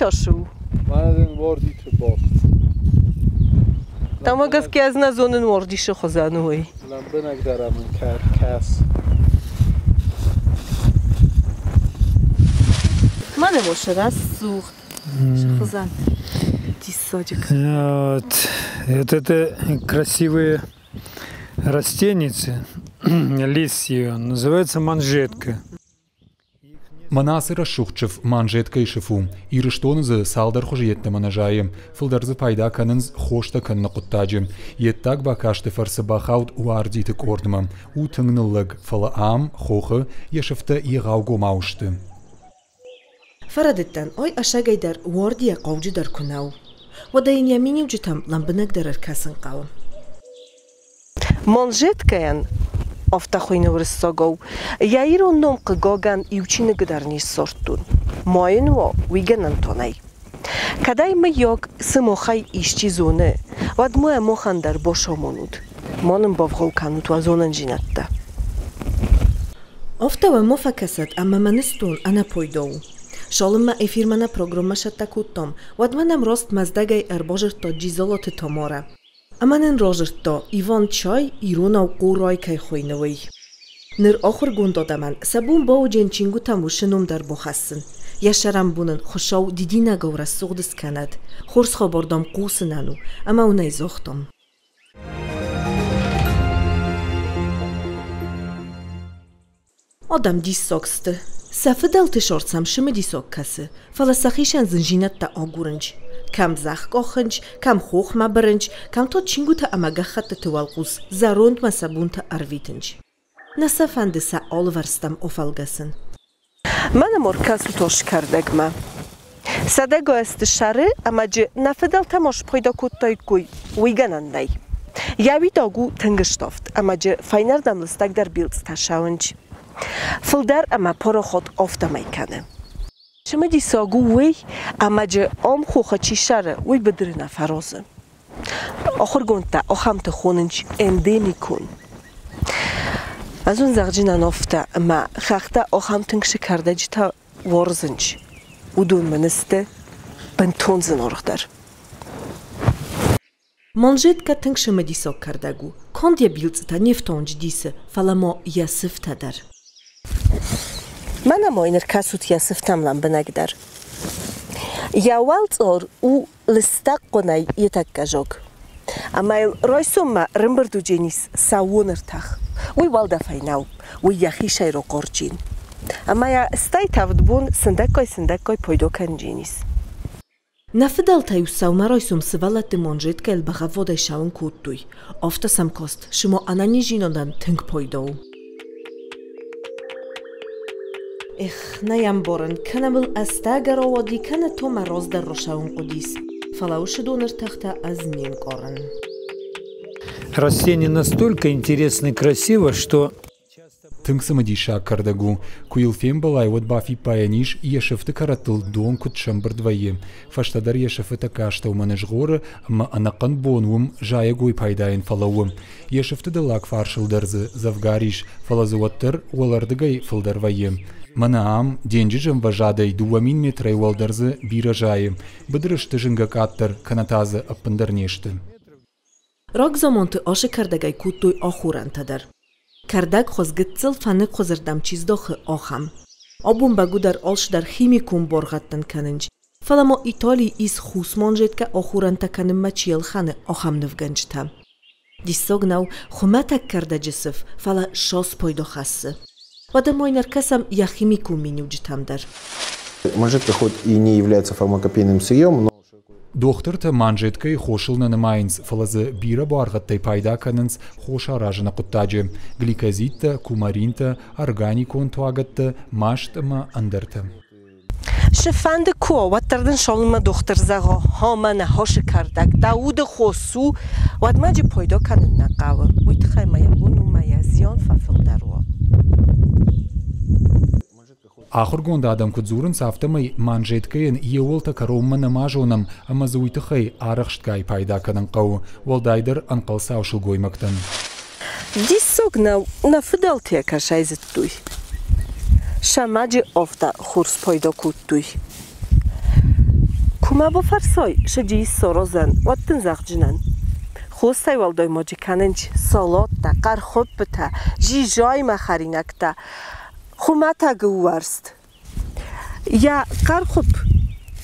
تاشو من واردی تو باست تمام گز که از نزونن واردیش خزانوی لمبه نگذارم من کس من باشه раз سوخت خزان тисочек. Вот это красивые растеницы, листья, называется манжетка. مناصر الشخشف مانجيتكا يشفوم يرشتون ز سالدر خوشيت مناجايم فلدر ز پايدا كننز خوشتا كن قطاجم يتاك باكاشت فرس باخاوت وارديت كوردمم و تنگنلگ فلا عام خوخه يشفتا يغاوغو ماوشت فردتن آی اشاگای در واردی قوجی در کناو و داین یمینیم جتم لمبنک در ارکاسن قاوم مانجيتكا افتخوين ورساگو يايرو نوم قگاگن يوچين گدرنيش سورتون ماينو ويگنن توناي كداي ميوگ سموخاي اشچي زونه ودمو موخن در باشامونود مانم بافغو كانوت و زونن جينتا افتاو مفكسات اما منستون انا پويدو شالما افيرمانا программа شتاكوتم ودمنم راست مزدگاي ارباجر تا جيزالات تامارا امانن راجرتا ایوان چای ایرونا و قورای که خوینوی نر آخر گونداده من سبون باو جنچینگو تموشنوم در بخستن یشرم بونن خوشاو دیدی نگور سوغدس کند خورس خباردام قوسننو اما اونای زاختم آدم دی ساکسته سفه دلتشارتسم شمه دی ساک کسه فلسخیشن زنجینت تا آگورنج کم زخ گاخنج کم خوخ ما برنج کم تا چینگو تا امگه خط توالقوس زاروند ما سبون تا ارویتنج نصفند سعال ورستم افالگسن من مرکزو توش کردگ ما صدقا استشاره اما جه نفدل تماش پیدا کتای کوی ویگنن نی یاوی داگو تنگشتافت اما جه فاینر دملستگ در بیلز تشاونج فلدر اما پارا خود آفته میکنه شما دی ساگو وی اما جه آم خوخه چی شره وی بدرنه فرازه آخر گونتا آخم تخوننج انده میکن از اون زغجین نافته اما خخته آخم تنگش کرده جی تا وارزنج و دون منسته بنتون زنارخ در منجد که تنگش مدی ساگ کرده گو کاندیا بیلز تا نیفتانج دیسه فلا ما یاسفته در من اما اینر کسوت یاسفتم لم بنگدر یاوالت اور او لستق قنای یتک جاگ اما رایسوم ما رمبردو جینیس ساونر تخ وی والده فیناو وی یخیشای رو قرچین اما یا استای تفدبون سندکای پایدو کن جینیس نفدل تایو ساوما رایسوم سوالت منجد که البغوادای شاون کودتوی آفتا سمکاست شما انانی جیناندن تنگ پایدو نیم بارن کنبل استاگر آوادی کنه تو مراز در روشاون قدیس فلاوش دونر تخته از نیم کارن Растение настолько интересно и красиво, что تنگسم دیشا کردگو کویل فیم بالای ود بافی پایانیش یشفت کراتل دون کد شمبر دویه فشتدر یشفت کاشته و منشغور اما انقن بونوم جای گوی پایداین فلاوم یشفت دلاک فارشل درز زفگاریش فلازوتر ولردگای فلدر ویه منام دینجم وجادای 2 متر ولدرز بیرجای بدرشت جنگکاتر کنتاز اپندر نیشته راگ زمانت آش کردگای کودتوی آخورن تدر کردگ خوزگتزل فنق خوزردم چیز داخل آخم آبون بگو در آلش در خیمیکون بارغتن کننج فلا ما ایتالی ایز خوس مانجد که آخورن تکنم ما چیل خانه آخم نفگنج تم دیستاگ نو خمتک کرده جسف فلا شاس پایدا خسته و در ماینر کسم یا خیمیکون مینیوج تم در Манжетка хоть и не является фармакопейным сырьем, но دختر تا منجدکای خوشل نماینز فلز بیرا بارغت پایدا کننز خوشا راجنا قطاجه گلیکازیت کومارینت ارگانیکون تواگت ماشت ما اندرت شفند کو و تردن شالما دختر زغا هامن هاش کردک داود خوسو و دماج پایدا کنن نقاو ویت خیمه بونو میازیان ففل دروا آخر گوند آدم که زورن سافته می منجدکاین یولت کروم نماجونم اما زویت خی آرخشت گای پایدا کنن قو ولدایدر انقل ساوشل گوی مکتن دیسوگ نو نفدال تیکا شایزت دوی شماجی افتا خورس پایدا کود دوی كما بفرساي شجي سوروزن واتنزاق جنن خوستای والدای ماجی کننج سالات تا قرخوب تا جی جای مخرینک تا خومتا گوارست یا قرخوب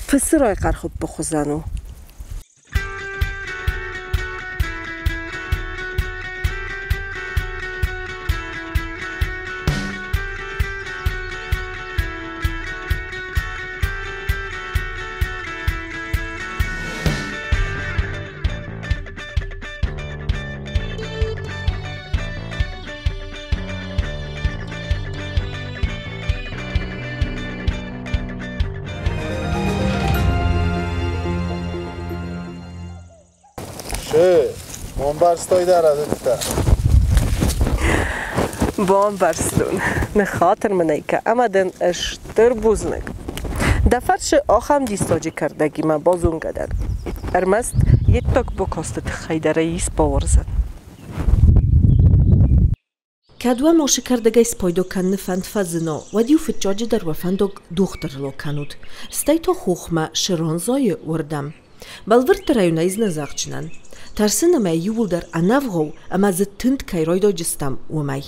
پسرای قرخوب بخوزنو منبرستای در عدد بام برستون نخاطر منیکه اما دن اشتر بوزنگ دفرش آخم دیستاجی کردگی من بازون گدر ارمست یه تاک بکاستت خیدره ایس باورزن کدوه ماشی کردگی سپایدو کن فند فزنا و دیو فتجاجی در وفندو دوختر لو کنود ستی تو خوخمه شرانزای وردم بلور ترایونه ایز نزاقچنن ترسن ما یول در انافغو اما زتند کایرویدو جستم ومای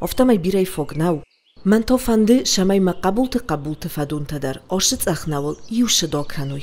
افتمای بیرای فوق ناو من تا فنده شمای ما قبول تفادون تدر آشت اخناول یو شدا کنوی